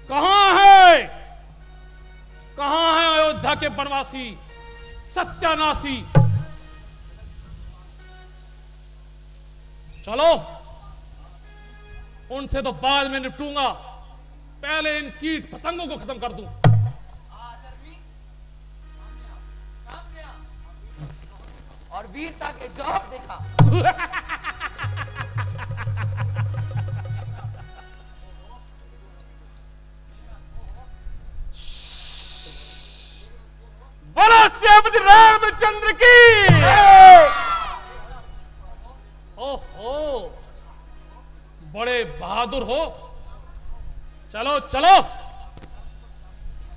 कहां है, कहां है अयोध्या के वनवासी, सत्यानाशी? चलो, उनसे तो बाद में निपटूंगा, पहले इन कीट पतंगों को खत्म कर दूं। और वीरता के जौहर देखा। बोलो श्रीमती रामचंद्र की। ओहो, बड़े बहादुर हो। चलो चलो,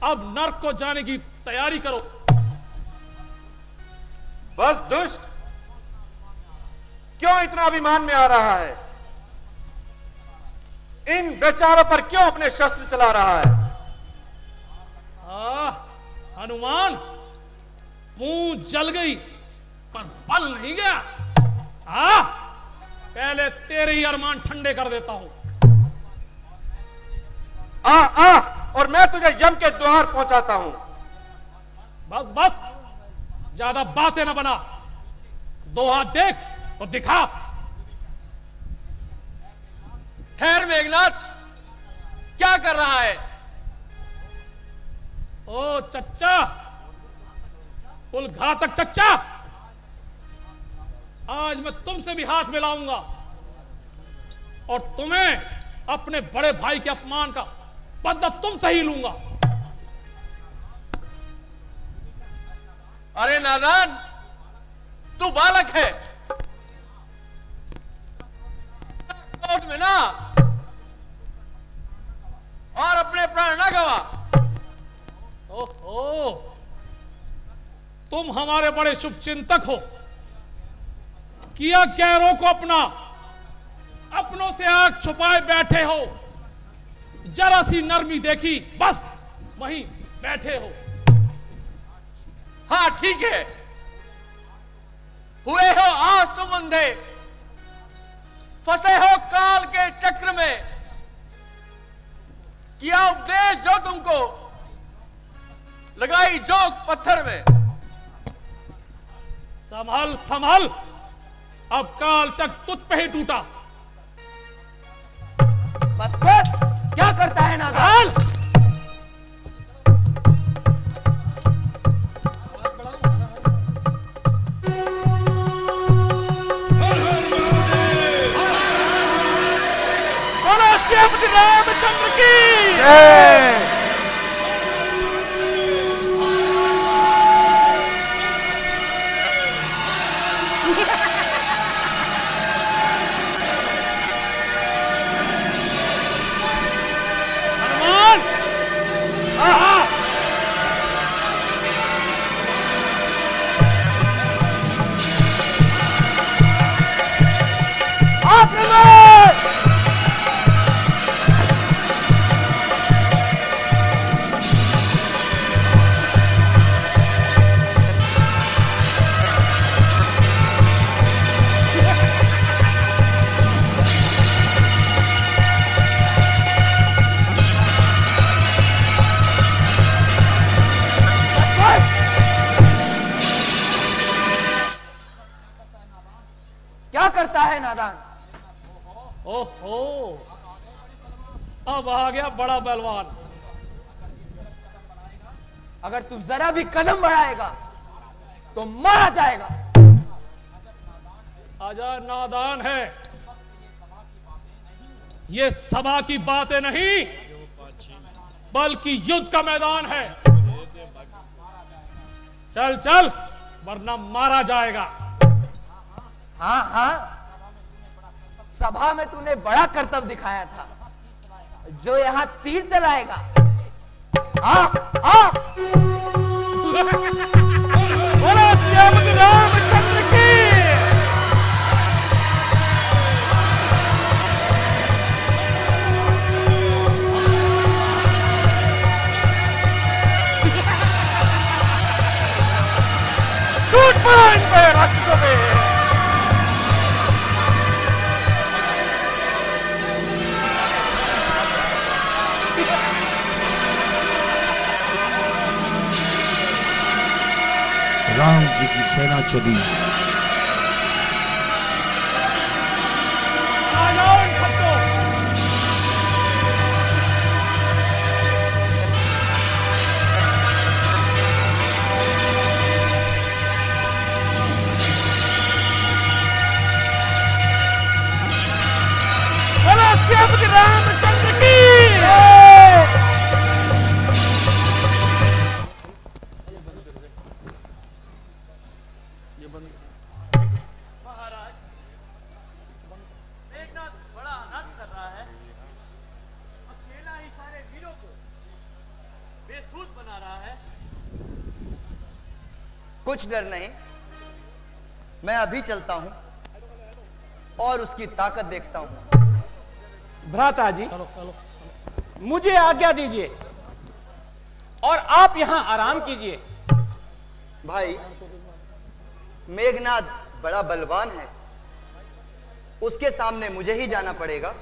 अब नर्क को जाने की तैयारी करो। बस दुष्ट, क्यों इतना अभिमान में आ रहा है? इन बेचारों पर क्यों अपने शस्त्र चला रहा है? हनुमान, पूंछ जल गई पर बल नहीं गया। पहले तेरे ही अरमान ठंडे कर देता हूं। आ और मैं तुझे यम के द्वार पहुंचाता हूं। बस बस, ज्यादा बातें ना बना, दो हाथ देख और दिखा। खैर मेघनाथ, क्या कर रहा है? ओ चच्चा, कुल घातक चच्चा, आज मैं तुमसे भी हाथ मिलाऊंगा और तुम्हें अपने बड़े भाई के अपमान का बदला तुमसे ही लूंगा। अरे नादान, तू बालक है, कोर्ट में ना, और अपने प्राण ना गवा। ओहो, तुम हमारे बड़े शुभचिंतक हो। किया गैरों को अपना, अपनों से आग छुपाए बैठे हो। जरा सी नरमी देखी, बस वहीं बैठे हो। हाँ ठीक है, हुए हो आज तुम अंधे, फंसे हो काल के चक्र में। किया उपदेश जो तुमको, लगाई जोक पत्थर में। संभल संभल, अब काल चक्र तुझ पे ही टूटा। बस बस, क्या करता है नादान? बोलो श्रीमती रामचंद्र की जय। हनुमान, क्या करता है नादान? ओहो, अब आ गया बड़ा बलवान। अगर तू जरा भी कदम बढ़ाएगा तो मारा जाएगा। आजा, नादान है, ये सभा की बातें नहीं बल्कि युद्ध का मैदान है। चल चल, वरना मारा जाएगा। हाँ हाँ, सभा में तूने बड़ा करतब दिखाया था, जो यहां तीर चलाएगा। आ, आ। बोलो श्रीमती रामचंद्र की। टूट पड़ा इन पर राक्षसों में। राम जी की सेना चली। आ जाओ इन सबको। बोलो श्रीपति रामचंद्र की। महाराज, मेघनाथ बड़ा अनर्थ कर रहा है। अकेला ही सारे वीरों को बेसूध बना रहा है। कुछ डर नहीं, मैं अभी चलता हूं और उसकी ताकत देखता हूं। भ्राता जी, मुझे आज्ञा दीजिए और आप यहां आराम कीजिए। भाई, मेघनाथ बड़ा बलवान है, उसके सामने मुझे ही जाना पड़ेगा।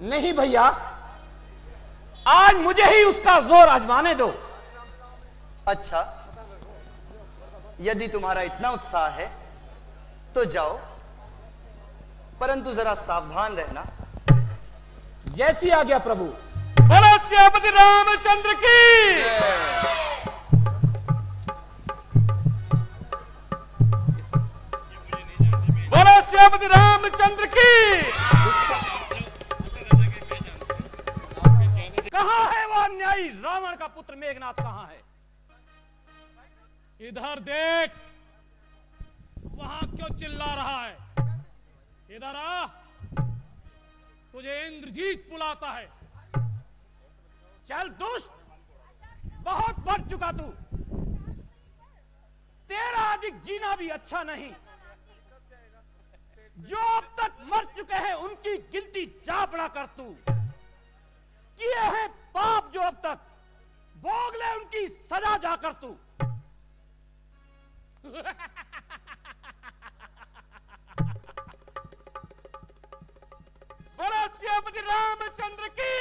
नहीं भैया, आज मुझे ही उसका जोर आजमाने दो। अच्छा, यदि तुम्हारा इतना उत्साह है तो जाओ, परंतु जरा सावधान रहना। जैसी आज्ञा प्रभु। बोलो श्रीपति रामचंद्र की। बोलो श्रीपति रामचंद्र की। कहां है वो अन्यायी रावण का पुत्र मेघनाथ? कहां है? इधर देख, वहां क्यों चिल्ला रहा है? इधर आ, तुझे इंद्रजीत बुलाता है। चल दुष्ट, बहुत बढ़ चुका तू। तेरा अधिक जीना भी अच्छा नहीं। जो अब तक मर चुके हैं उनकी गिनती जा बढ़ा कर तू। किए हैं पाप जो अब तक, भोग ले उनकी सजा जाकर तू। बोलो श्रीपति रामचंद्र की।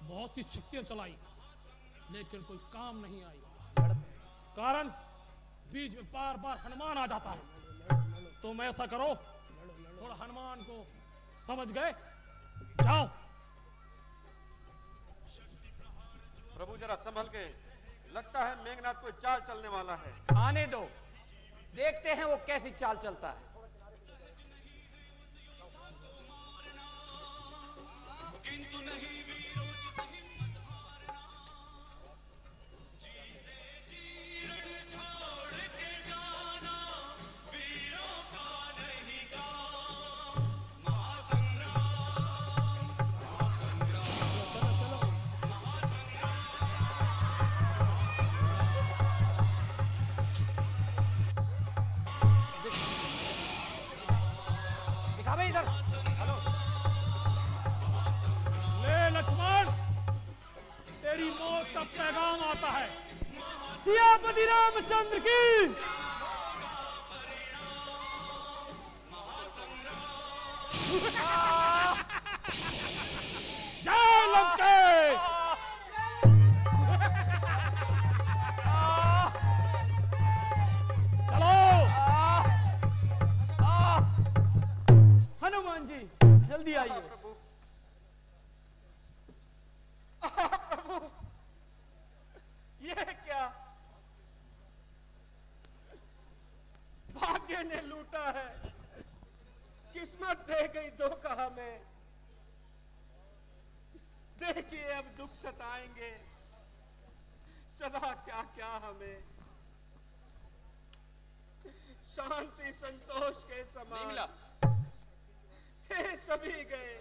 बहुत सी शक्तियां चलाई, लेकिन कोई काम नहीं आई। कारण बीच में बार बार हनुमान आ जाता है। तुम ऐसा करो, थोड़ा हनुमान को समझ गए, जाओ। प्रभु जरा संभल के, लगता है मेघनाथ कोई चाल चलने वाला है। आने दो, देखते हैं वो कैसी चाल चलता है। दिखावे इधर। ले लक्ष्मण, तेरी मौत का पैगाम आता है। सियापति रामचंद्र की। जय लंकेश। चलो हनुमान जी जल्दी आइए। प्रभु, ये क्या? भाग्य ने लूटा है, किस्मत दे गई धोखा हमें। देखिए अब दुख सताएंगे सदा क्या क्या हमें। शांति संतोष के समान थे सभी गए,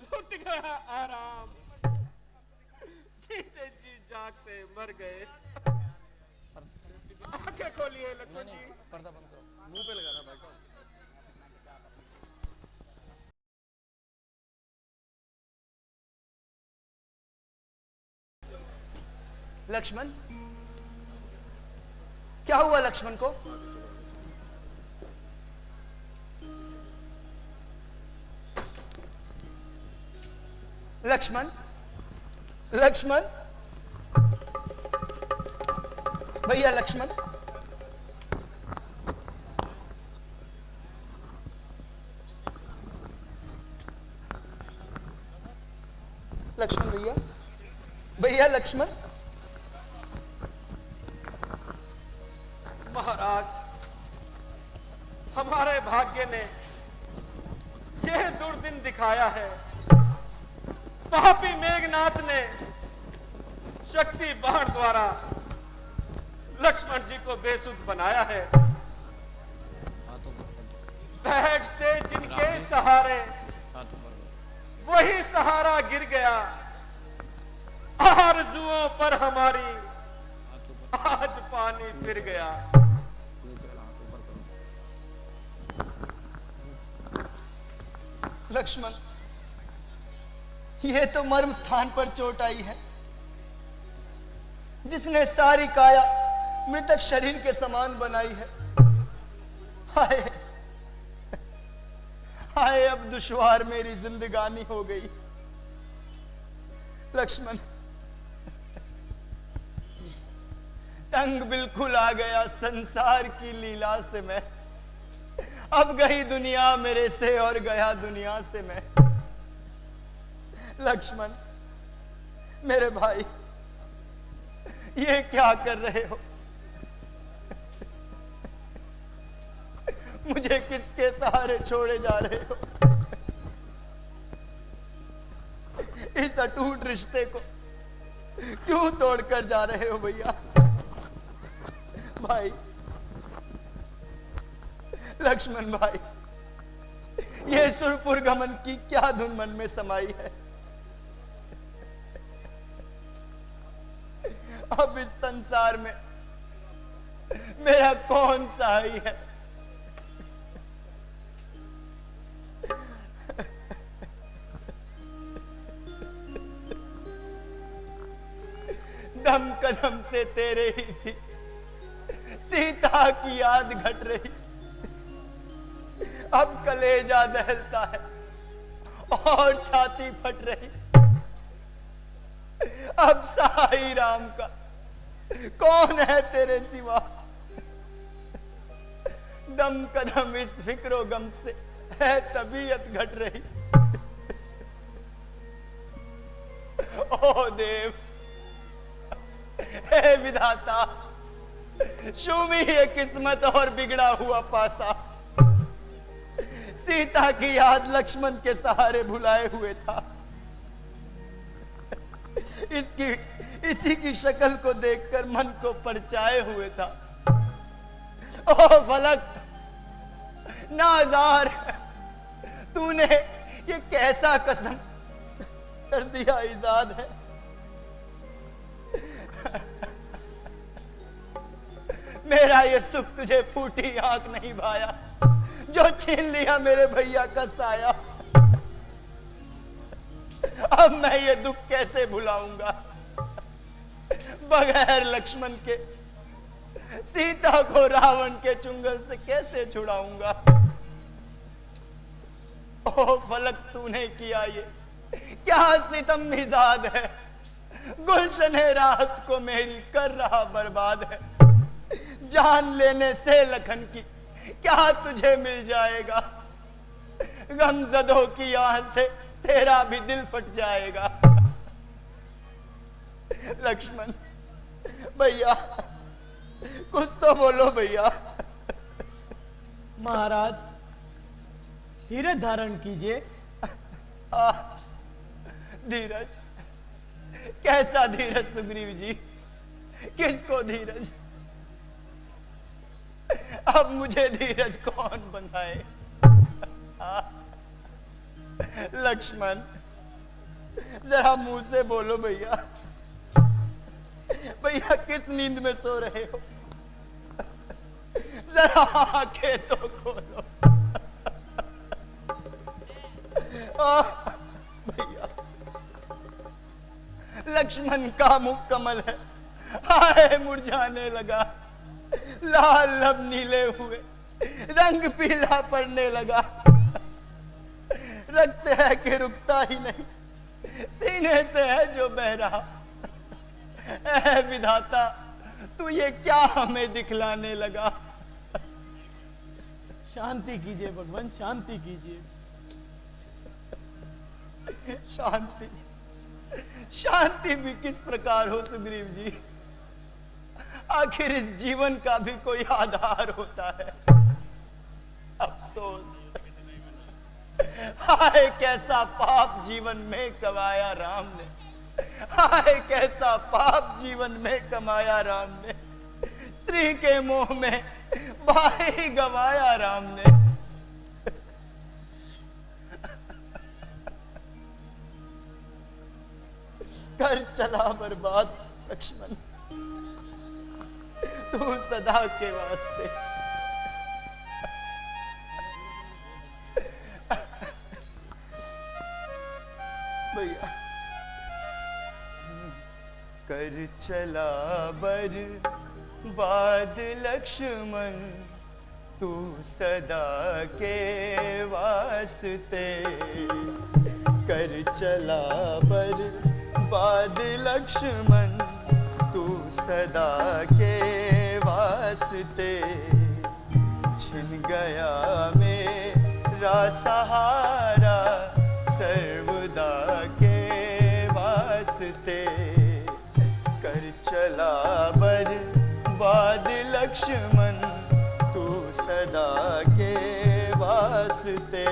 लुट गया आराम, जीते जी जागते मर गए। आंखें खोलिए लक्ष्मण जी। पर्दा बंद करो। मुंह पे लगाना भाई। लक्ष्मण, क्या हुआ लक्ष्मण को? लक्ष्मण, लक्ष्मण, भैया लक्ष्मण, लक्ष्मण भैया, भैया लक्ष्मण। महाराज, हमारे भाग्य ने यह दुर्दिन दिखाया है। पापी मेघनाथ ने शक्ति बाण द्वारा लक्ष्मण जी को बेसुध बनाया है। बैठते जिनके सहारे वही सहारा गिर गया। आरजुओं पर हमारी आज पानी फिर गया। लक्ष्मण, यह तो मर्म स्थान पर चोट आई है, जिसने सारी काया मृतक शरीर के समान बनाई है। हाय हाय, अब दुश्वार मेरी जिंदगानी हो गई। लक्ष्मण, तंग बिल्कुल आ गया संसार की लीला से मैं। अब गई दुनिया मेरे से और गया दुनिया से मैं। लक्ष्मण, मेरे भाई, ये क्या कर रहे हो? मुझे किसके सहारे छोड़े जा रहे हो? इस अटूट रिश्ते को क्यों तोड़कर जा रहे हो भैया? भाई, लक्ष्मण भाई, ये सुरपुर गमन की क्या धुन मन में समाई है? अब इस संसार में मेरा कौन सहाय है? दम कदम से तेरे ही थी सीता की याद घट रही। अब कलेजा दहलता है और छाती फट रही। अब साई राम का कौन है तेरे सिवा? दम कदम इस फिक्रो गम से है तबीयत घट रही। ओ देव, हे विधाता, शूमी है किस्मत और बिगड़ा हुआ पासा। सीता की याद लक्ष्मण के सहारे भुलाए हुए था। इसी की शक्ल को देखकर मन को परचाए हुए था। ओ फलक, नाजार, तूने ये कैसा कसम कर दिया इजाद है। मेरा ये सुख तुझे फूटी आंख नहीं भाया, जो छीन लिया मेरे भैया का साया। अब मैं ये दुख कैसे भुलाऊंगा, बगैर लक्ष्मण के सीता को रावण के चुंगल से कैसे छुड़ाऊंगा। ओ फलक, तूने किया ये क्या सितम मिजाद है, गुलशने राहत को मेरी कर रहा बर्बाद है। जान लेने से लखन की क्या तुझे मिल जाएगा, गमजदों की आह से तेरा भी दिल फट जाएगा। लक्ष्मण भैया, कुछ तो बोलो भैया। महाराज, धीरज धारण कीजिए। धीरज? कैसा धीरज सुग्रीव जी, किसको धीरज? अब मुझे धीरज कौन बनाए? लक्ष्मण, जरा मुंह से बोलो भैया। भैया किस नींद में सो रहे हो? जरा आंखें तो खोलो। भैया, लक्ष्मण का मुख कमल है, हाय मुरझाने लगा। लाल लब नीले हुए, रंग पीला पड़ने लगा। रक्त है कि रुकता ही नहीं, सीने से है जो बह रहा। ऐ विधाता, तू ये क्या हमें दिखलाने लगा? शांति कीजिए भगवान, शांति कीजिए। शांति? शांति भी किस प्रकार हो सुग्रीव जी? आखिर इस जीवन का भी कोई आधार होता है? अफसोस, हाय कैसा पाप जीवन में कमाया राम ने। हाय कैसा पाप जीवन में कमाया राम ने। स्त्री के मोह में भाई गवाया राम ने। कर चला बर्बाद लक्ष्मण, तू सदा के वास्ते। भैया, कर चला बर्बाद लक्ष्मण, तू सदा के वास्ते। कर चला बर्बाद लक्ष्मण, तू सदा के वास्ते। छिन गया मेरा सहारा, सर्वदा के वास्ते। कर चला बर्बाद लक्ष्मण, तू सदा के वास्ते।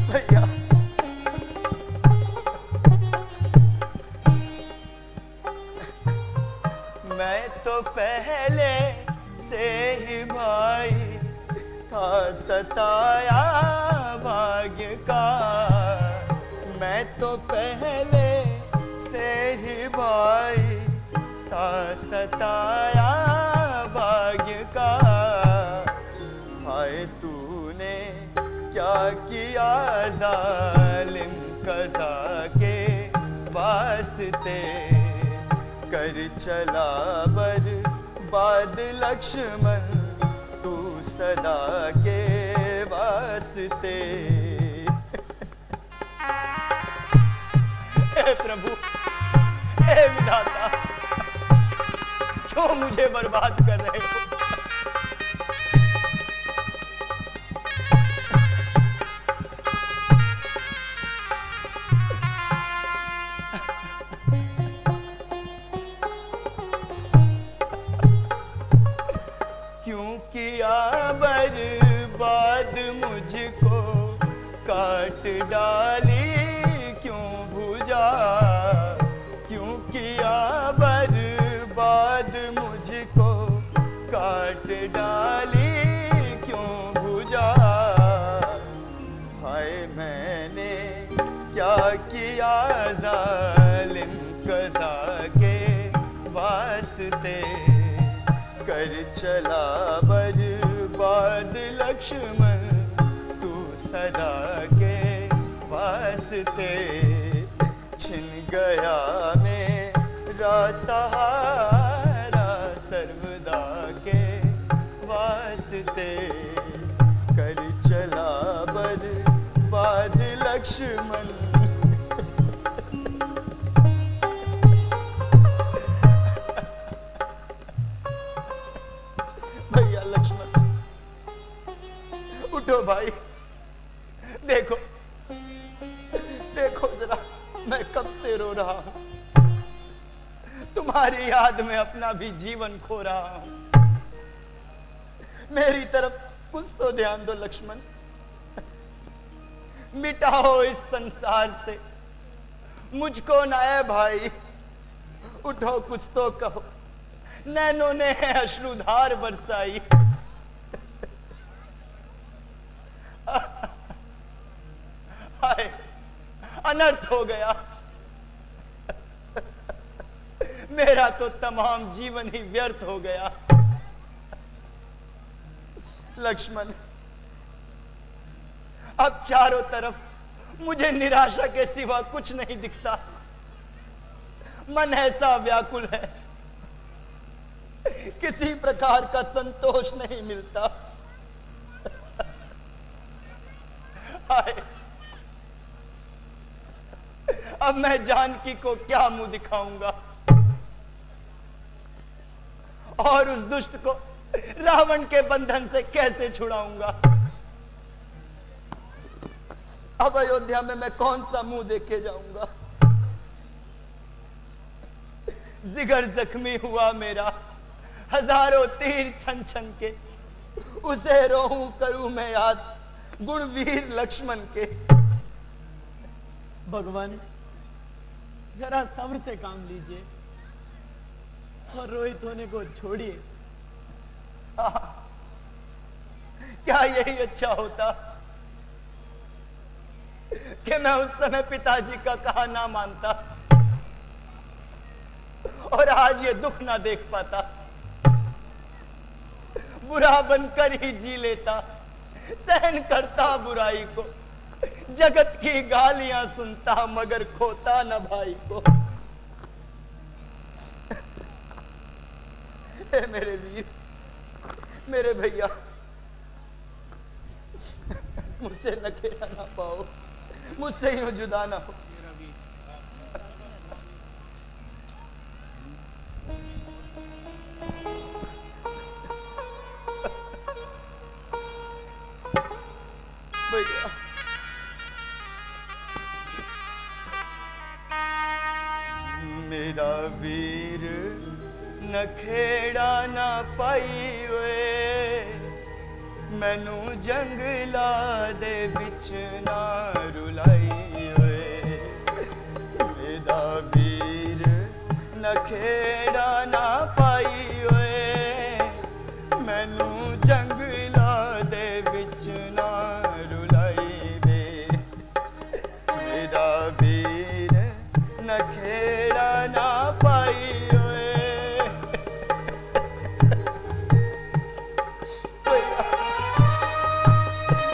भैया, मैं तो पहले से ही भाई था सताया भाग्य का। मैं तो पहले से ही भाई था सताया भाग्य का। हाय तूने क्या किया जालिम कज़ा के वास्ते। कर चला बर्बाद लक्ष्मण, तू सदा के वास्ते। हे प्रभु, हे विधाता, क्यों मुझे बर्बाद कर रहे हो? किया बर्बाद मुझको काट डाली क्यों भुजा, क्यों किया बर्बाद मुझको काट डाली क्यों भुजा। हाय मैंने क्या किया जालिम कज़ा के वास्ते, कर चला बर्बाद लक्ष्मण तू सदा के वास्ते। छिन गया मेरा सहारा सर्वदा के वास्ते, कर चला बर्बाद लक्ष्मण। भैया लक्ष्मण उठो भाई, देखो देखो जरा मैं कब से रो रहा हूं, तुम्हारी याद में अपना भी जीवन खो रहा हूं। मेरी तरफ कुछ तो ध्यान दो लक्ष्मण, मिटाओ इस संसार से मुझको ना है भाई। उठो कुछ तो कहो, नैनों ने अश्रुधार बरसाई। हाय अनर्थ हो गया, मेरा तो तमाम जीवन ही व्यर्थ हो गया। लक्ष्मण अब चारों तरफ मुझे निराशा के सिवा कुछ नहीं दिखता, मन ऐसा व्याकुल है, किसी प्रकार का संतोष नहीं मिलता। हाय अब मैं जानकी को क्या मुंह दिखाऊंगा और उस दुष्ट को रावण के बंधन से कैसे छुड़ाऊंगा। अब अयोध्या में मैं कौन सा मुंह देखे जाऊंगा। जिगर जख्मी हुआ मेरा, हजारों तीर छन छन के, उसे रोऊं करूं मैं याद गुणवीर लक्ष्मण के। भगवान जरा सब्र से काम लीजिए और रोहित होने को छोड़िए। क्या यही अच्छा होता कि मैं उस समय पिताजी का कहा ना मानता और आज ये दुख ना देख पाता, बुरा बनकर ही जी लेता, सहन करता बुराई को, जगत की गालियां सुनता मगर खोता न भाई को। हे मेरे वीर, मेरे भैया, मुझसे नखेरा ना पाओ, मुझसे यूं जुदा ना हो। भैया मेरा वीर नखेड़ा ना पाई वे, मैनू जंगला दे बिच ना रुलाई वे। मेरा वीर नखेड़ा ना पाई वे, मैनू जंगला दे बिच ना रुलाई वे। मेरा वीर नखेड़ा ना पाई वे।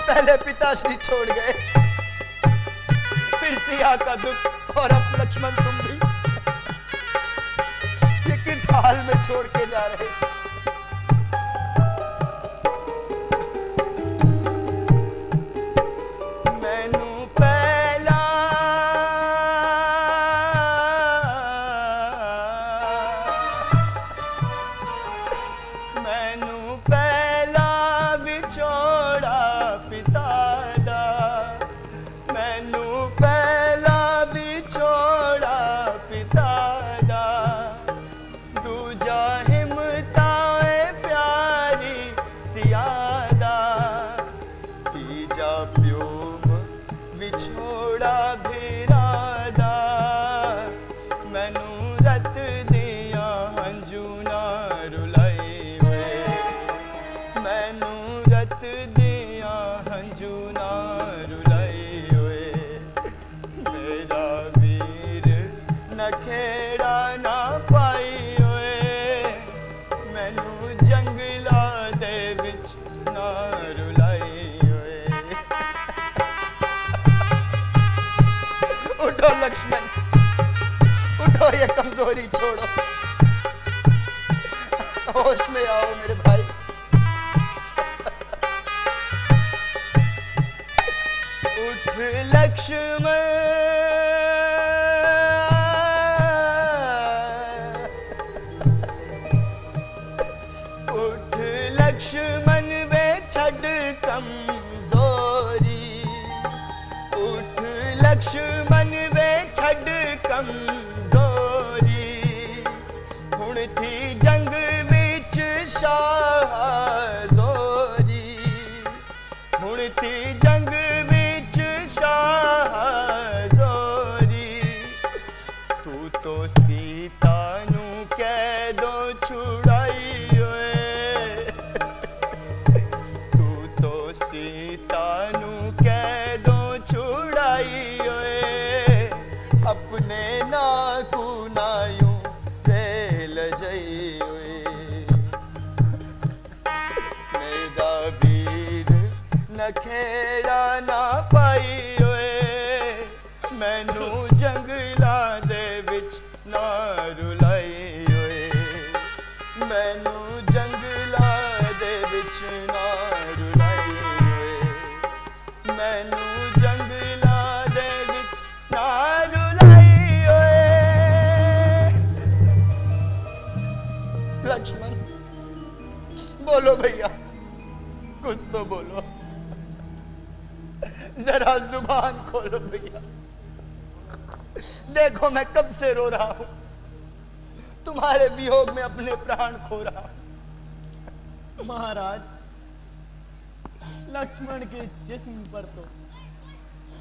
पहले पिताश्री छोड़ गए, फिर सिया का दुख और अब लक्ष्मण तुम भी। ये किस हाल में छोड़ के जा रहे। मैनू पहला मैनू पहला विछोड़ा पिता दा, मैनू पहला विछोड़ा पिता दा, दूजा हिम्मता कमजोरी छोड़ो, होश में आओ मेरे भाई। उठ लक्ष्मण, उठ लक्ष्मण वे छड़ कमजोरी, उठ लक्ष्मण वे छड़ कमजोरी, हुण थी जंग विच शाहजोरी, हुण थी जंग विच शाहजोरी, तू तो सीता नू कैदों छुड़ाई ओए, तू तो सीता नू कैदों छुड़ाई ओए, अपने नाकू नायूं रेल जई ओए, मेरा वीर नखेड़ा ना पाई ओए, मैनू जंगलां दे विच ना रुलाई ओए, मैनू जंगलां दे विच ना रुलाई ओए, मैनू जंगलां दे विच ना रुलाई ओए। लक्ष्मण बोलो भैया, कुछ तो बोलो, जरा जुबान खोलो भैया। देखो मैं कब से रो रहा हूं, तुम्हारे वियोग में अपने प्राण खो रहा हूं। महाराज, लक्ष्मण के जिस्म पर तो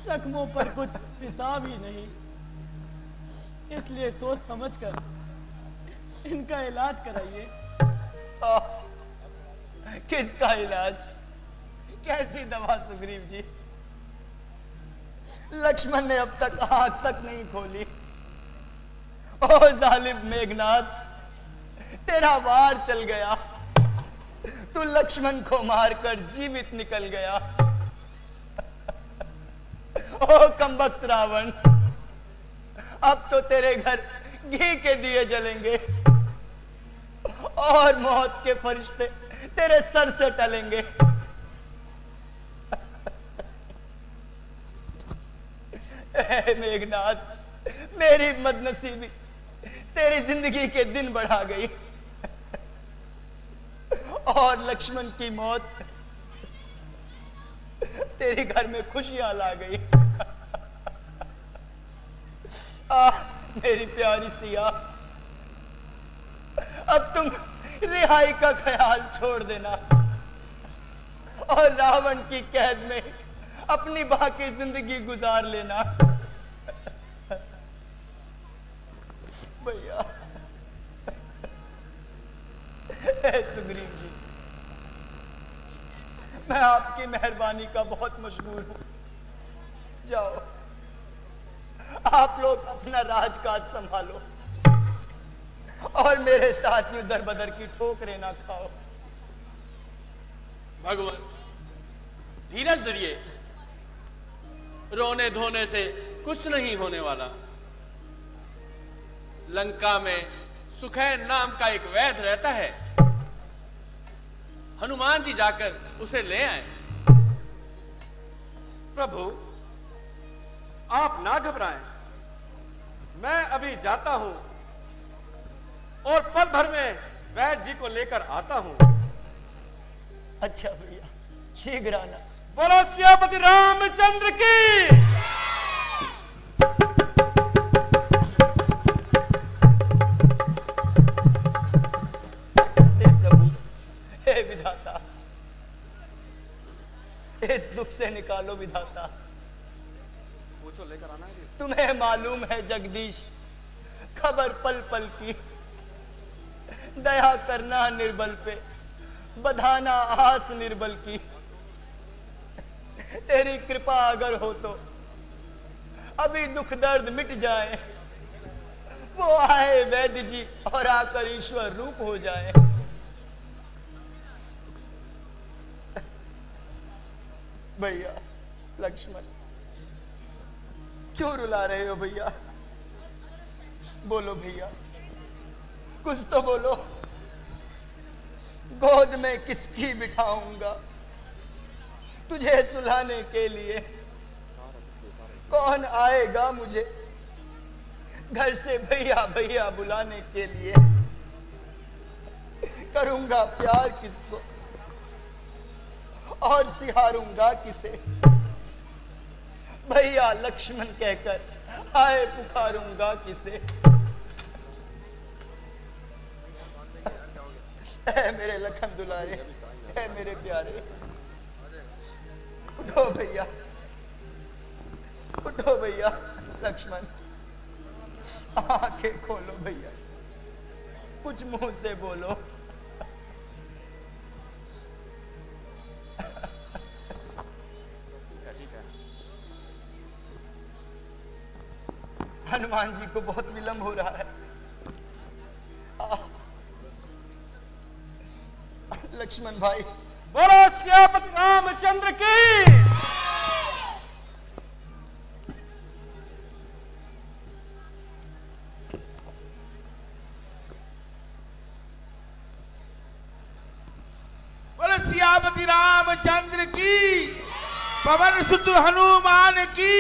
जख्मों पर कुछ हिसाब ही नहीं, इसलिए सोच समझकर इनका इलाज कराइए। किसका इलाज, कैसी दवा सुग्रीव जी? लक्ष्मण ने अब तक आंख तक नहीं खोली। ओ जालिम मेघनाथ, तेरा वार चल गया, तू लक्ष्मण को मारकर जीवित निकल गया। ओ कमबख्त रावण, अब तो तेरे घर घी के दिए जलेंगे और मौत के फरिश्ते तेरे सर से टलेंगे। मेघनाथ, मेरी बदनसीबी तेरी जिंदगी के दिन बढ़ा गई और लक्ष्मण की मौत तेरे घर में खुशियां ला गई। मेरी प्यारी सिया, अब तुम रिहाई का ख्याल छोड़ देना और रावण की कैद में अपनी बाकी जिंदगी गुजार लेना। भैया, सुग्रीव जी, मैं आपकी मेहरबानी का बहुत मशहूर हूं। जाओ, आप लोग अपना राजकाज संभालो और मेरे साथ यूं दर बदर की ठोकरें ना खाओ। भगवान, धीरज धरिए, रोने धोने से कुछ नहीं होने वाला। लंका में सुखैन नाम का एक वैद्य रहता है, हनुमान जी जाकर उसे ले आए। प्रभु, आप ना घबराएं, मैं अभी जाता हूं और पल भर में वैद्य जी को लेकर आता हूं। अच्छा भैया, शीघ्र आना। बोलो सियापति रामचंद्र की। हे प्रभु, हे विधाता, इस दुख से निकालो विधाता। पूछो, लेकर आना है। तुम्हें मालूम है जगदीश, खबर पल पल की, दया करना निर्बल पे, बधाना आस निर्बल की। तेरी कृपा अगर हो तो अभी दुख दर्द मिट जाए, वो आए वैद्य जी और आकर ईश्वर रूप हो जाए। भैया लक्ष्मण, क्यों रुला रहे हो भैया? बोलो भैया, कुछ तो बोलो। गोद में किसकी बिठाऊंगा तुझे सुलाने के लिए? कौन आएगा मुझे घर से भैया भैया बुलाने के लिए? करूंगा प्यार किसको और सिहारूंगा किसे? भैया लक्ष्मण कहकर आए पुकारूंगा किसे? ऐ मेरे लखन दुलारे, ऐ मेरे प्यारे, उठो भैया, उठो भैया लक्ष्मण, आंखें खोलो भैया, कुछ मुंह से बोलो। हनुमान जी को बहुत विलंब हो रहा है। लक्ष्मण भाई, बोलो श्रीपति रामचंद्र की। बोलो सियापति रामचंद्र की, पवन सुत हनुमान की।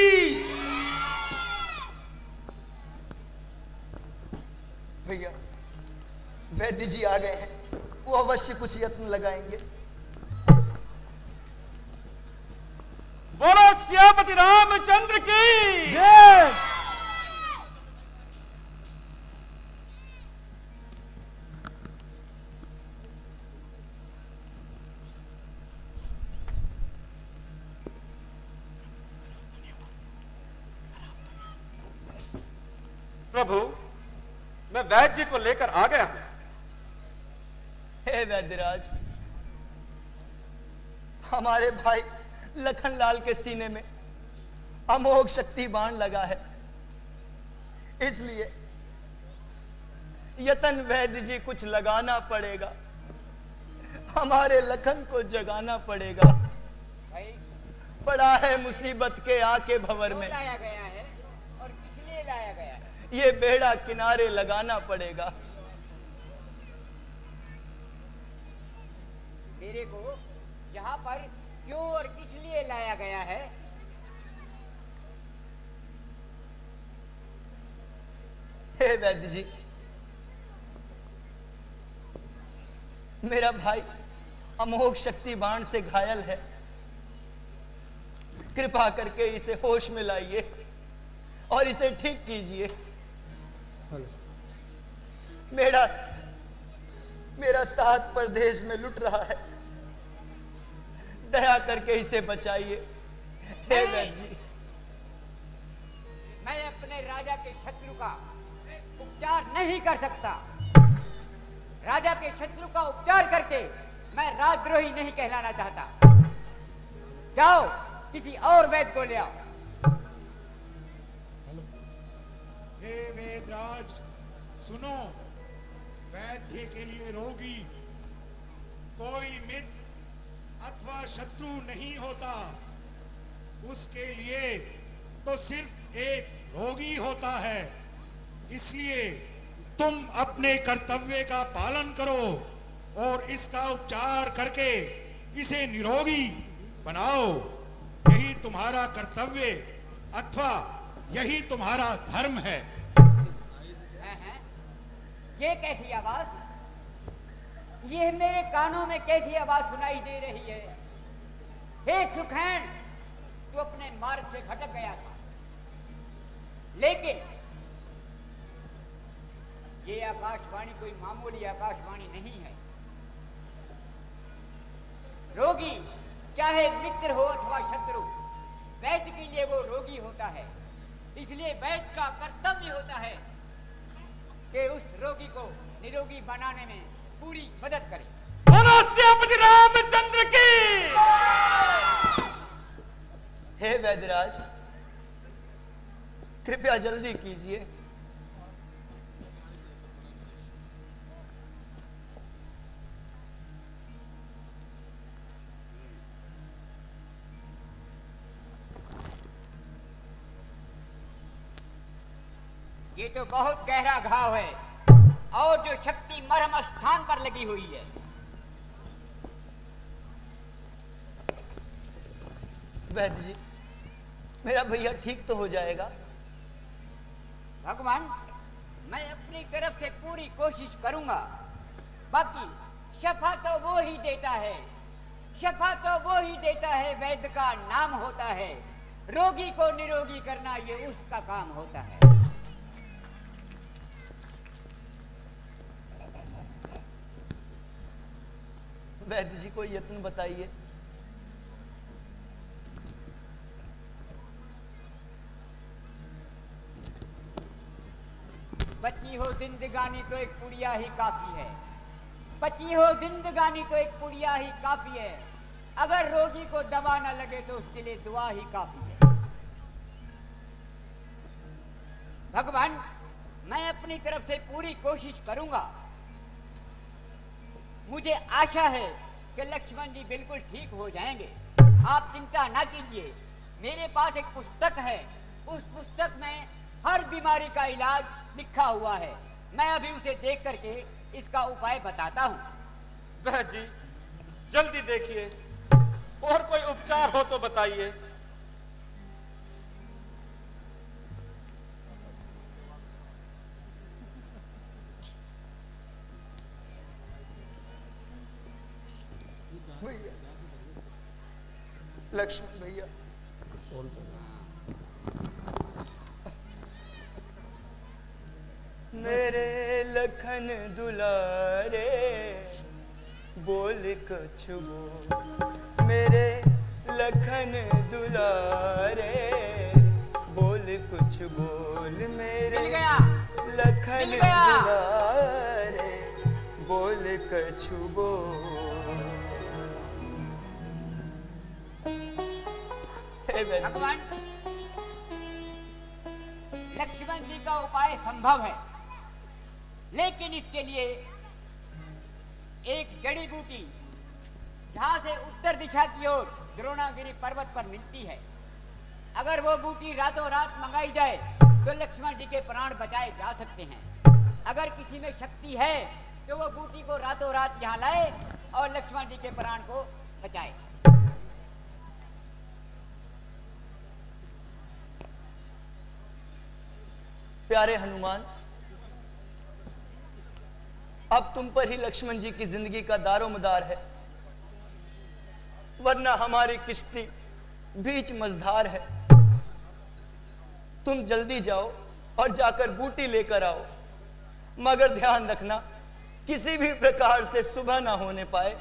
भैया वैद्य जी आ गए हैं, वो अवश्य कुछ यत्न लगाएंगे। बोलो श्रीपति रामचंद्र की। प्रभु, मैं वैद्य जी को लेकर आ गया हूं। हे वैद्यराज, हमारे भाई लखनलाल के सीने में अमोघ शक्ति बाण लगा है, इसलिए यतन वैद्य जी कुछ लगाना पड़ेगा, हमारे लखन को जगाना पड़ेगा। पड़ा है मुसीबत के आके भंवर में, लाया गया है और किस लिए लाया गया है? ये बेड़ा किनारे लगाना पड़ेगा। मेरे को यहाँ पर क्यों और किस लिए लाया गया है? हे वैद्य जी, मेरा भाई अमोघ शक्ति बाण से घायल है, कृपा करके इसे होश में लाइए और इसे ठीक कीजिए। मेरा साथ परदेश में लुट रहा है, दया करके इसे बचाइए। हे वैद्य जी, मैं अपने राजा के शत्रु का उपचार नहीं कर सकता। राजा के शत्रु का उपचार करके मैं राजद्रोही नहीं कहलाना चाहता। जाओ किसी और वैद्य को ले आओ। हे वेदराज सुनो, वैद्य के लिए रोगी कोई मित्र अथवा शत्रु नहीं होता, उसके लिए तो सिर्फ एक रोगी होता है। इसलिए तुम अपने कर्तव्य का पालन करो और इसका उपचार करके इसे निरोगी बनाओ। यही तुम्हारा कर्तव्य अथवा यही तुम्हारा धर्म है। ये कैसी आवाज? ये मेरे कानों में कैसी आवाज सुनाई दे रही है? हे सुखैन, तू अपने मार्ग से भटक गया था, लेकिन ये आकाशवाणी कोई मामूली आकाशवाणी नहीं है। रोगी चाहे मित्र हो अथवा शत्रु, वैद्य के लिए वो रोगी होता है। इसलिए वैद्य का कर्तव्य होता है कि उस रोगी को निरोगी बनाने में पूरी मदद करे। बोलो श्रीपति रामचंद्र की। हे वैद्यराज, कृपया जल्दी कीजिए। ये तो बहुत गहरा घाव है। और जो शक्ति मरहम स्थान पर लगी हुई है। वैद्य जी, मेरा भैया ठीक तो हो जाएगा? भगवान, मैं अपनी तरफ से पूरी कोशिश करूंगा। बाकी शफा तो वो ही देता है, शफा तो वो ही देता है, वैद्य का नाम होता है। रोगी को निरोगी करना ये उसका काम होता है। वैद्य जी कोई यत्न बताइए। बची हो जिंदगानी तो एक पुड़िया ही काफी है, बची हो जिंदगानी तो एक पुड़िया ही काफी है। अगर रोगी को दवा न लगे तो उसके लिए दुआ ही काफी है। भगवान, मैं अपनी तरफ से पूरी कोशिश करूंगा। मुझे आशा है कि लक्ष्मण जी बिल्कुल ठीक हो जाएंगे। आप चिंता ना कीजिए, मेरे पास एक पुस्तक है, उस पुस्तक में हर बीमारी का इलाज लिखा हुआ है। मैं अभी उसे देख करके इसका उपाय बताता हूँ। वह जी, जल्दी देखिए, और कोई उपचार हो तो बताइए। भैया, लक्ष्मण भैया, मेरे लखन दुलारे बोल कछु बोल, मेरे लखन दुलारे बोल कुछ बोल, मेरे मिल गया, लखन मिल गया। दुलारे बोल कछु बोल। हे वैद्य, भगवान, लक्ष्मण जी का उपाय संभव है, लेकिन इसके लिए एक जड़ी बूटी जहां से उत्तर दिशा की ओर द्रोणागिरी पर्वत पर मिलती है, अगर वो बूटी रातों रात मंगाई जाए तो लक्ष्मण जी के प्राण बचाए जा सकते हैं। अगर किसी में शक्ति है तो वो बूटी को रातों रात यहाँ लाए और लक्ष्मण जी के प्राण को बचाए। प्यारे हनुमान, अब तुम पर ही लक्ष्मण जी की जिंदगी का दारोमदार है, वरना हमारी किश्ती बीच मझधार है। तुम जल्दी जाओ और जाकर बूटी लेकर आओ, मगर ध्यान रखना किसी भी प्रकार से सुबह ना होने पाए,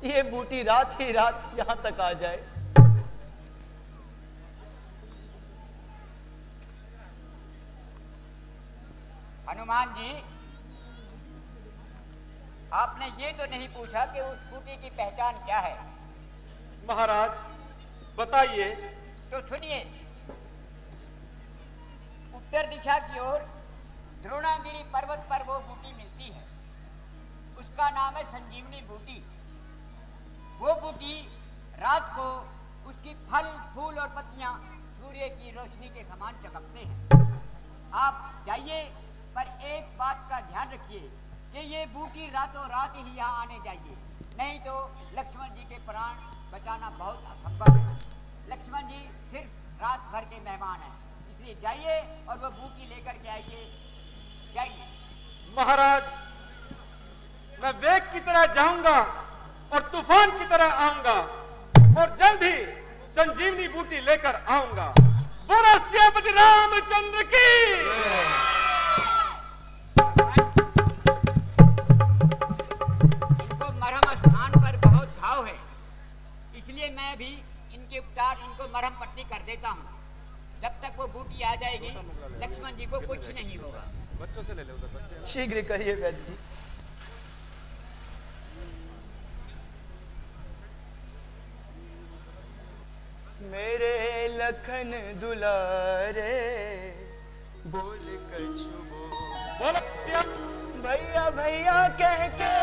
ये बूटी रात ही रात यहां तक आ जाए। हनुमान जी, आपने ये तो नहीं पूछा कि उस बूटी की पहचान क्या है। महाराज बताइए। तो सुनिए, उत्तर दिशा की ओर द्रोणागिरी पर्वत पर वो बूटी मिलती है, उसका नाम है संजीवनी बूटी। वो बूटी रात को उसकी फल फूल और पत्तियां सूर्य की रोशनी के समान चमकते हैं। आप जाइए, पर एक बात का ध्यान रखिए कि ये बूटी रातों रात ही यहाँ आने चाहिए, नहीं तो लक्ष्मण जी के प्राण बचाना बहुत असंभव है। लक्ष्मण जी सिर्फ रात भर के मेहमान हैं, इसलिए जाइए और वो बूटी लेकर के आइए। जाइए। महाराज, मैं वेग की तरह जाऊंगा और तूफान की तरह आऊंगा और जल्द ही संजीवनी बूटी लेकर आऊंगा। बोलो श्रीपति रामचंद्र की। इनको मरहम स्थान पर बहुत घाव है, इसलिए मैं भी इनके उपचार, इनको मरहम पट्टी कर देता हूँ। जब तक वो बूटी आ जाएगी लक्ष्मण जी को कुछ नहीं होगा। बच्चों से ले ले उधर बच्चे। शीघ्र करिए वैद्य जी। मेरे लखन दुलारे बोल कछु बोल, भैया भैया कह के,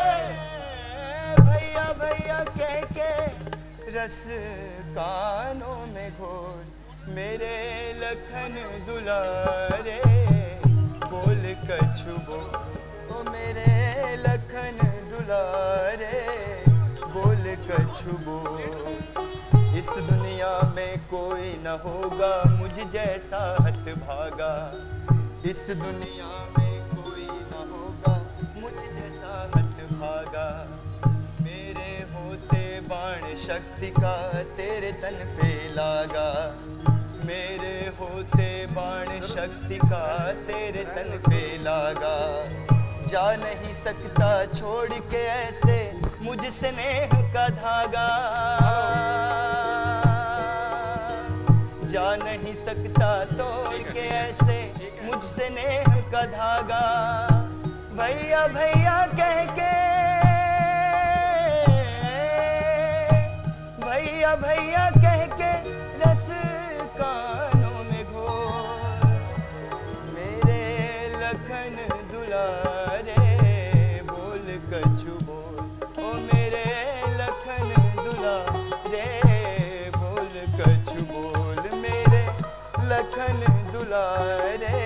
भैया भैया कह के रस कानों में घोल, मेरे लखन दुलारे बोल कछु बोल, ओ मेरे लखन दुलारे बोल कछु बोल। इस दुनिया में कोई न होगा मुझ जैसा हतभागा। इस दुनिया में कोई न होगा मुझ जैसा हतभागा। मेरे होते बाण शक्ति का तेरे तन पे लागा। मेरे होते बाण शक्ति का तेरे तन पे लागा। जा नहीं सकता छोड़ के ऐसे मुझसे नेह का धागा। जा नहीं सकता तोड़ के ऐसे मुझसे नेह का धागा। भैया भैया कह के, भैया भैया कह के रस कानों में घोल। मेरे लखन दुलारे बोल कछु बोल। ओ मेरे लखन दुलारे बोल कछु बोल। मेरे लखन दुलारे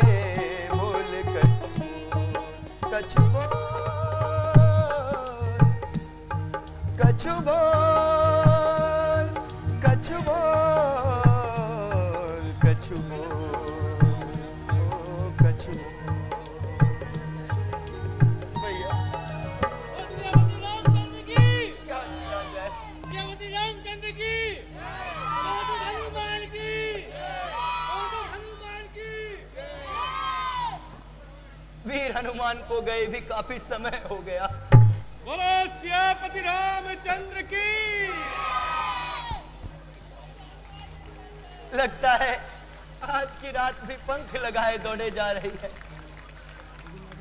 बोल कछु बोल। कछु बोल, कछु बोल, कछु बोल, कछु बोल। भैया रामचंद्र की, क्या किया जाए? रामचंद्र की, हनुमान की, हनुमान की। वीर हनुमान को गए भी काफी समय हो गया। बोलो सियापति रामचंद्र की। लगता है आज की रात भी पंख लगाए दौड़े जा रही है।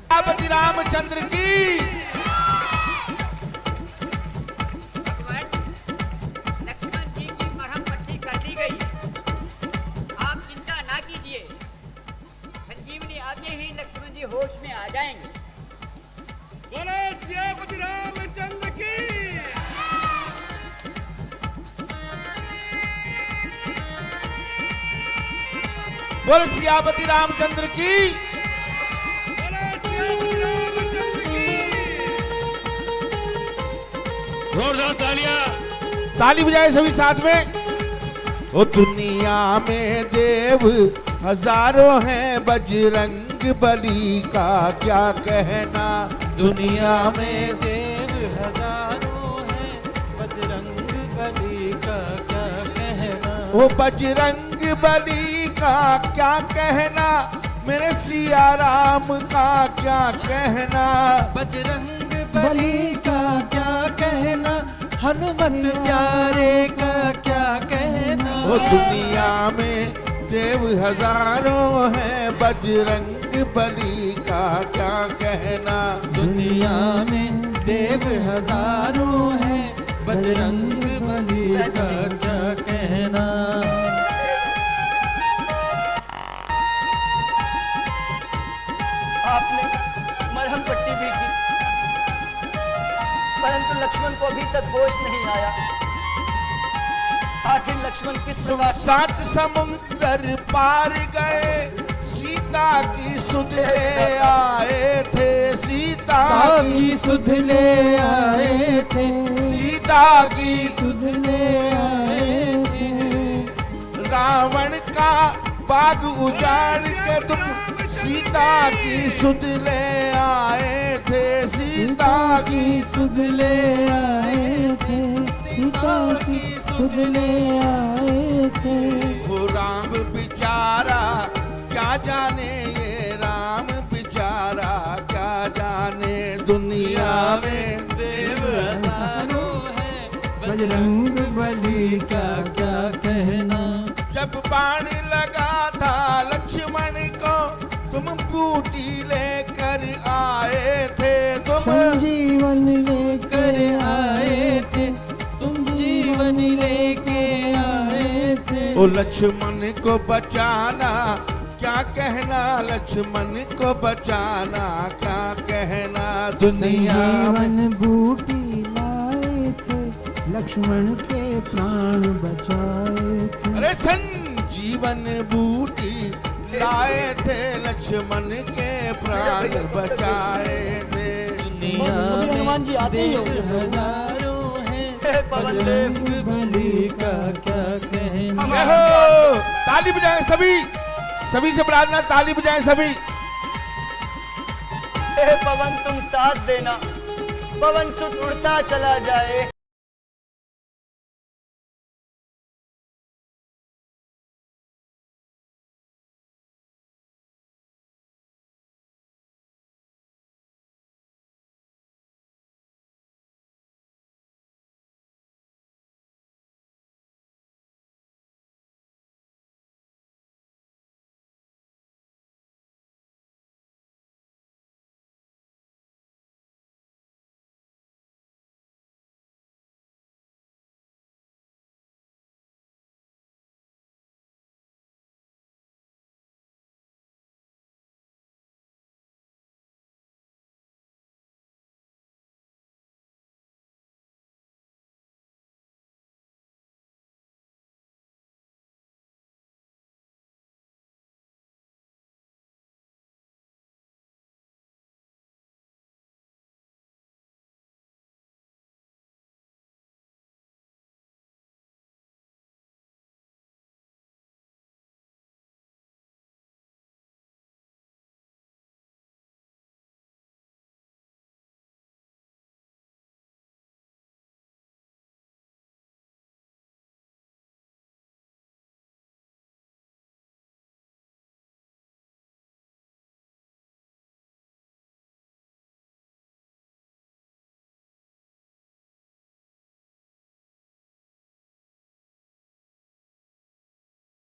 सियापति रामचंद्र की। लक्ष्मण जी की मरहम पट्टी कर दी गई। आप चिंता ना कीजिए, संजीवनी आते ही लक्ष्मण जी होश में आ जाएंगे। बोलो सियापति रामचंद्र की। बोल सियापति रामचंद्र की। बोलो सियापति रामचंद्र की। जोरदार तालियां। ताली बजाए सभी साथ में। ओ दुनिया में देव हजारों हैं, बजरंग बली का क्या कहना। दुनिया में देव हजारों हैं, बजरंग बली का क्या कहना। ओ बजरंग बली का क्या कहना, मेरे सिया राम का क्या कहना। बजरंग बली का क्या कहना, हनुमत प्यारे का क्या कहना। ओ दुनिया में देव हजारों हैं, बजरंग बली का क्या कहना। दुनिया में देव हजारों हैं, बजरंग बली का क्या कहना। आपने मरहम पट्टी भी की, परंतु लक्ष्मण को अभी तक होश नहीं आया। आखिर लक्ष्मण किस प्रकार? 7 समुंदर पार गए, सीता की सुध ले आए थे। सीता की सुध ले आए थे, सीता की सुध ले आए थे। रावण का बाग उजाड़ के तुम सीता की सुध ले आए थे। सीता की सुध ले आए थे, सीता की सुध ले आए थे। वो राम बेचारा क्या जाने, ये राम बेचारा क्या जाने। दुनिया में देव हजारों हैं, बजरंग बली का क्या कहना। जब बाण लगा था लक्ष्मण को, तुम बूटी लेकर आए थे। तुम संजीवन लेकर आए थे, संजीवन लेके आए थे। ओ लक्ष्मण को बचाना क्या कहना, लक्ष्मण को बचाना क्या कहना। दुनिया में संजीवन बूटी लाए थे, लक्ष्मण के प्राण बचाए थे। अरे संजीवन बूटी लाए थे, लक्ष्मण के प्राण बचाए थे। दुनिया हनुमान जी में आते ही देव होंगे। हजारों हैं, पवन देव। बजरंग बली का क्या कहना। जय हो, ताली बजाएं सभी, सभी से प्रार्थना, ताली बजाएं सभी। हे पवन तुम साथ देना, पवन सुत उड़ता चला जाए।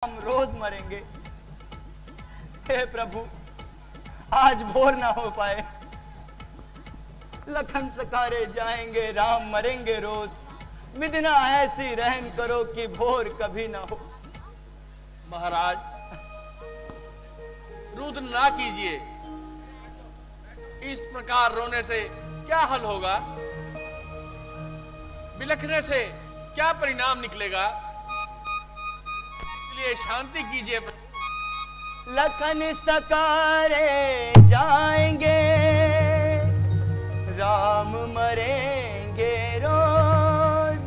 हम रोज मरेंगे। हे प्रभु आज भोर ना हो पाए। लखन सकारे जाएंगे, राम मरेंगे रोज। विधना ऐसी रहम करो कि भोर कभी ना हो। महाराज रुद्र ना कीजिए, इस प्रकार रोने से क्या हल होगा? बिलखने से क्या परिणाम निकलेगा? इसलिए शांति कीजिए। लखन सकारे जाएंगे, राम मरेंगे रोज।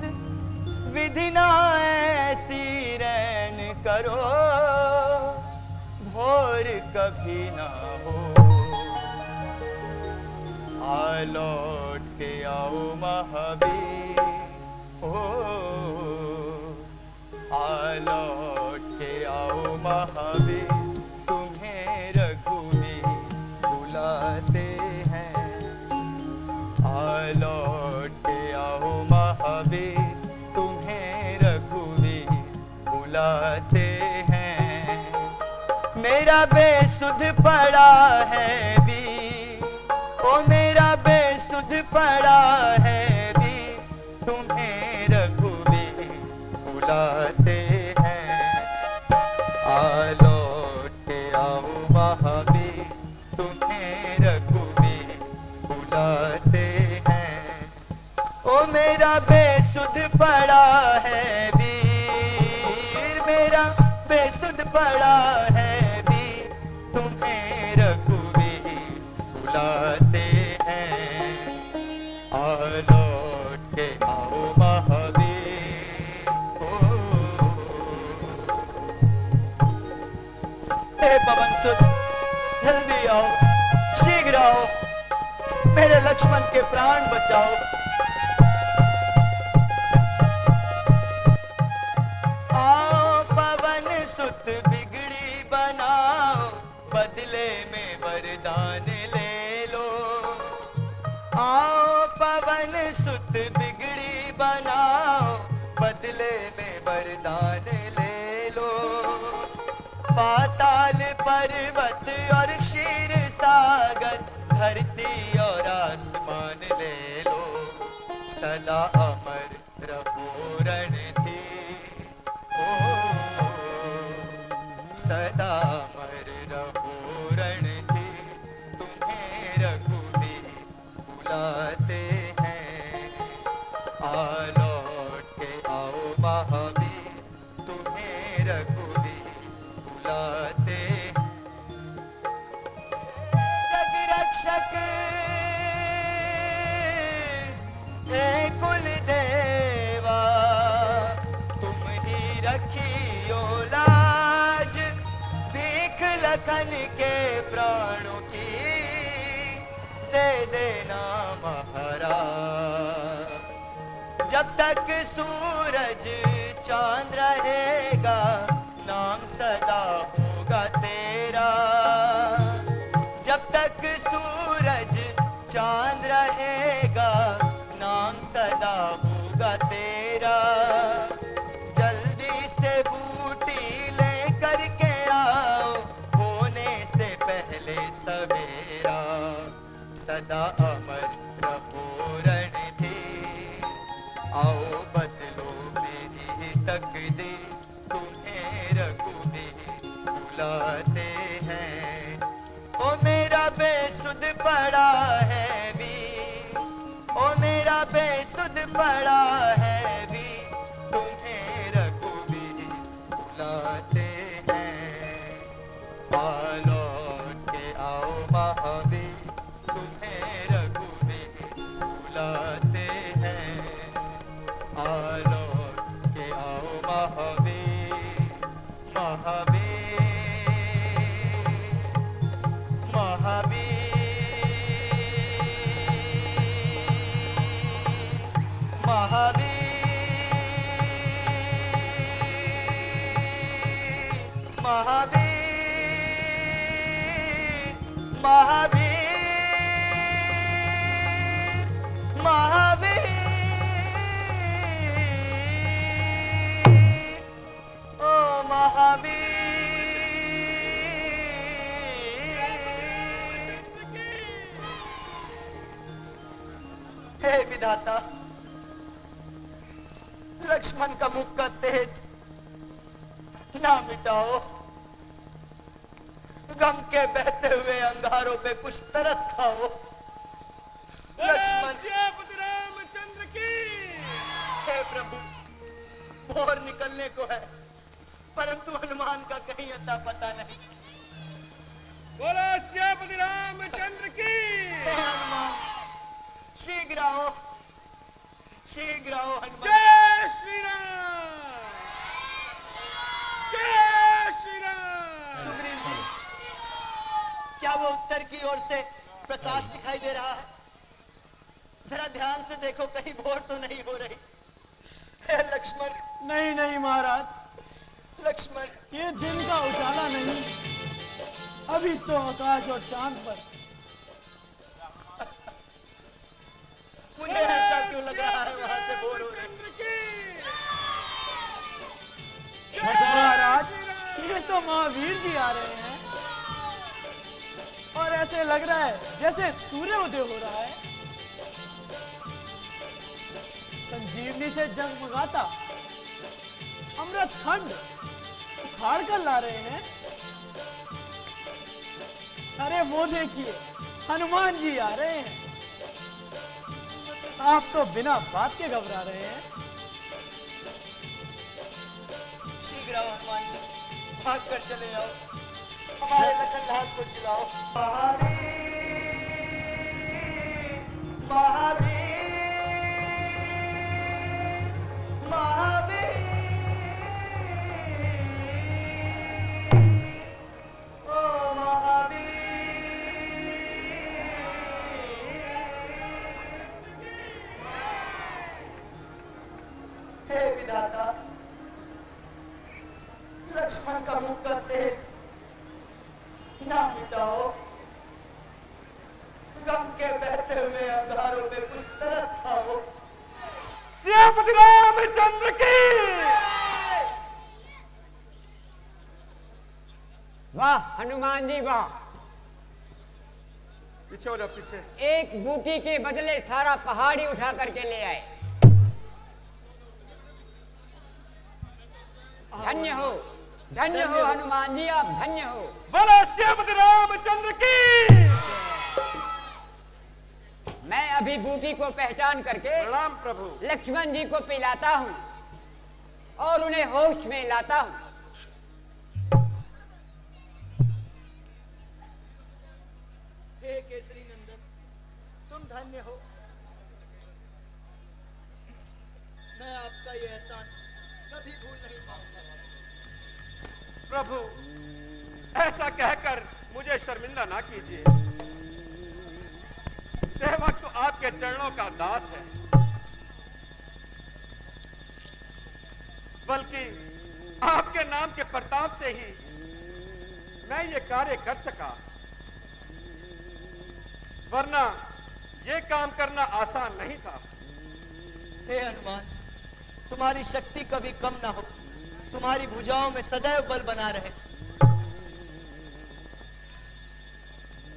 विधि ना ऐसी रैन करो, भोर कभी ना हो। आ लौट के आओ महावीर, आ लौट के आओ महावीर, तुम्हें रघुवीर बुलाते हैं। आ लौट के आओ महावीर, तुम्हें रघुवीर बुलाते हैं। मेरा बेसुध पड़ा है वीर, ओ मेरा बेसुध पड़ा है वीर, तुम्हें रघुवीर बुलाते हैं। आ लौट के आओ महावीर, तुम्हें रघुवीर बुलाते हैं। ओ मेरा बेसुध पड़ा है वीर, मेरा बेसुध पड़ा है वीर, तुम्हें रघुवीर बुलाते हैं। आ लौट के आओ महावीर। हे पवन सुत जल्दी आओ, शीघ्र आओ, मेरे लक्ष्मण के प्राण बचाओ। आओ पवन सुत बिगड़ी बनाओ, बदले में वरदान ले लो। आओ पवन सुत बिगड़ी बनाओ, बदले में वरदान ले लो। पाताल पर्वत और क्षीर सागर, धरती और आसमान ले लो। सदा अमर रहो रणधीर, ओ सदा अमर रहो रणधीर, तुम्हें रघुवीर बुलाते हैं। आ लौट के आओ महावीर, तुम्हें रघुवीर बुलाते हैं। जब तक सूरज चांद रहेगा नाम सदा होगा तेरा। जब तक सूरज चांद रहेगा नाम सदा होगा तेरा। जल्दी से बूटी ले करके आओ होने से पहले सवेरा। सदा अमर रहो रणधीर, आओ बदलो मेरी तकदीर। तुम्हें रघुवीर बुलाते हैं। ओ मेरा बेसुध पड़ा है वीर, ओ मेरा बेसुध पड़ा है वीर। तुम्हें रघुवीर बुलाते हैं। लौट के आओ महावीर, तुम्हें रघुवीर बुलाते हैं। लौट के आओ महावीर, महावीर, महावीर, महावीर, महावीर, महावीर, महावीर, ओ महावीर। हे विधाता, लक्ष्मण का मुख का तेज ना मिटाओ। गम के बहते हुए अंगारों पे कुछ तरस खाओ। लक्ष्मण, रामचंद्र की। हे प्रभु, भोर निकलने को है परंतु हनुमान का कहीं अता पता नहीं। बोलो श्यापति रामचंद्र की। हे हनुमान, शीघ्र आओ, शीघ्र आओ हनुमान। जय श्री राम, जय श्री राम। सुग्रीव जी, क्या वो उत्तर की ओर से प्रकाश दिखाई दे रहा है? जरा ध्यान से देखो, कहीं भोर तो नहीं हो रही। हे लक्ष्मण। नहीं नहीं महाराज, लक्ष्मण, ये दिन का उजाला नहीं, अभी तो आकाश और चांद पर। मुझे ऐसा क्यों लग रहा है वहां से भोर हो रही? महाराज, ये तो महावीर जी आ रहे हैं और ऐसे लग रहा है जैसे सूर्योदय हो रहा है। संजीवनी से जगमगाता अमृत खंड उखाड़ कर ला रहे हैं। अरे वो देखिए, हनुमान जी आ रहे हैं। आप तो बिना बात के घबरा रहे हैं। शीघ्र आओ हनुमान जी, भाग कर चले आओ, हमारे लखनलाल को चिल्लाओ। महावीर, महावीर, महावीर, ओ महावीर। हे विधाता, लक्ष्मण का मुख का तेज ना मिटाओ। गम के बहते हुए अंगारों पे कुछ तरस खाओ। श्यापति रामचंद्र की। वाह हनुमान जी वाह, पीछे हो जाओ, पीछे। एक बूटी के बदले सारा पहाड़ी उठा करके ले आए। धन्य हो, धन्य हो हनुमान जी, आप धन्य हो। बोलो श्यापति रामचंद्र की। मैं अभी बूटी को पहचान करके प्रणाम प्रभु। लक्ष्मण जी को पिलाता हूँ और उन्हें होश में लाता हूँ। हे केसरी नंदन, तुम धन्य हो। मैं आपका ये एहसान कभी भूल नहीं पाऊंगा। प्रभु, ऐसा कहकर मुझे शर्मिंदा ना कीजिए। सेवक तो आपके चरणों का दास है। बल्कि आपके नाम के प्रताप से ही मैं ये कार्य कर सका, वरना ये काम करना आसान नहीं था। हे हनुमान, तुम्हारी शक्ति कभी कम ना हो, तुम्हारी भुजाओं में सदैव बल बना रहे।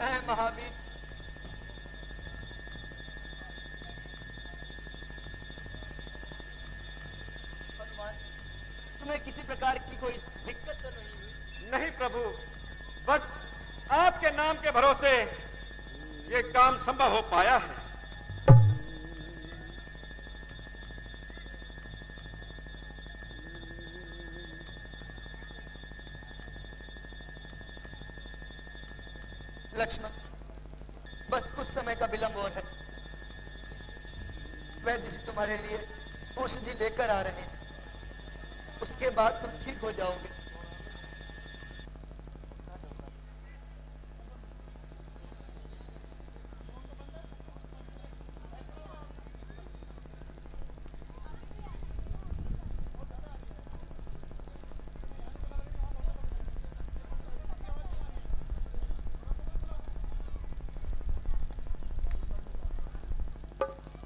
हे महावीर, हनुमान, तुम्हें किसी प्रकार की कोई दिक्कत तो नहीं हुई? नहीं प्रभु, बस आपके नाम के भरोसे ये काम संभव हो पाया है। लक्ष्मण, बस कुछ समय का विलंब और है। वैद्य जी तुम्हारे लिए औषधि लेकर आ रहे हैं, उसके बाद तुम ठीक हो जाओगे।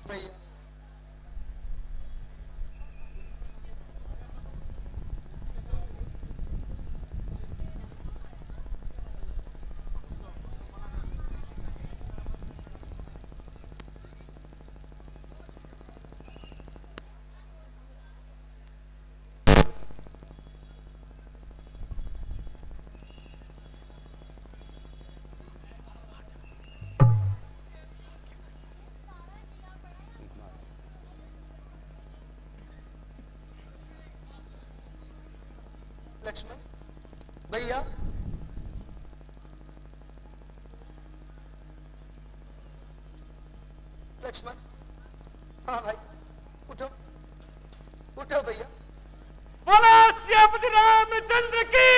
भैया, लक्ष्मण, भैया, लक्ष्मण, हाँ भाई, उठो, उठो भैया। बोलो श्रीपति रामचंद्र की।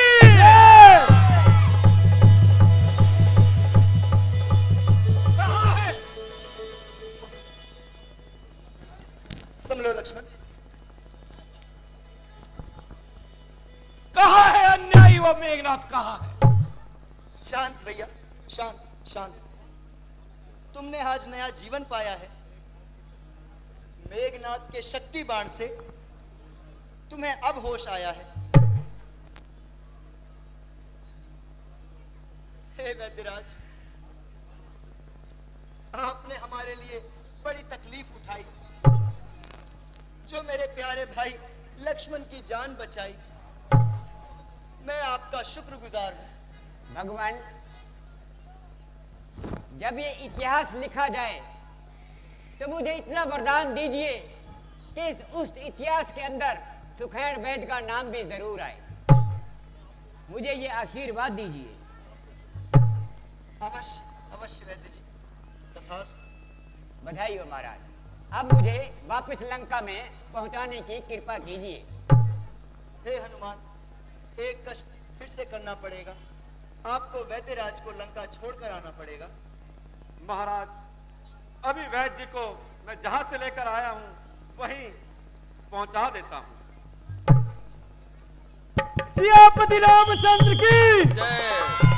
कहाँ है? संभलो लक्ष्मण। कहाँ है अन्यायी वो मेघनाथ, कहाँ है? शांत भैया, शांत शांत। तुमने आज नया जीवन पाया है। मेघनाथ के शक्ति बाण से तुम्हें अब होश आया है। हे वैद्यराज, आपने हमारे लिए बड़ी तकलीफ उठाई, जो मेरे प्यारे भाई लक्ष्मण की जान बचाई। मैं आपका शुक्रगुजार हूं। भगवान, जब ये इतिहास लिखा जाए तो मुझे इतना वरदान दीजिए कि उस इतिहास के अंदर सुखैर वैद्य का नाम भी जरूर आए। मुझे ये आशीर्वाद दीजिए। अवश्य अवश्य वैद्य जी, तथास्तु। बधाई हो महाराज। अब मुझे वापस लंका में पहुंचाने की कृपा कीजिए। हे हनुमान, एक कष्ट फिर से करना पड़ेगा। आपको वैद्यराज को लंका छोड़कर आना पड़ेगा। महाराज, अभी वैद्य जी को मैं जहां से लेकर आया हूं वहीं पहुंचा देता हूं। सियापति रामचंद्र की जय।